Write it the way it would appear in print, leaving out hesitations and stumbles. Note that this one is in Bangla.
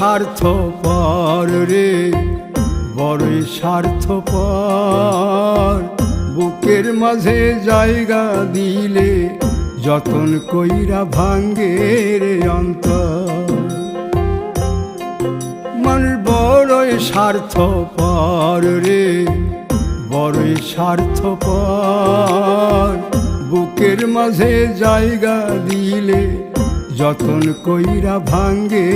স্বার্থপর রে, বড়ই স্বার্থপর। বুকের মাঝে জায়গা দিলে যতন কইরা ভাঙ্গে রে অন্তর। মানুষ বড়ই স্বার্থপর রে, বড়ই স্বার্থপর। বুকের মাঝে জায়গা দিলে যতন কইরা ভাঙ্গে।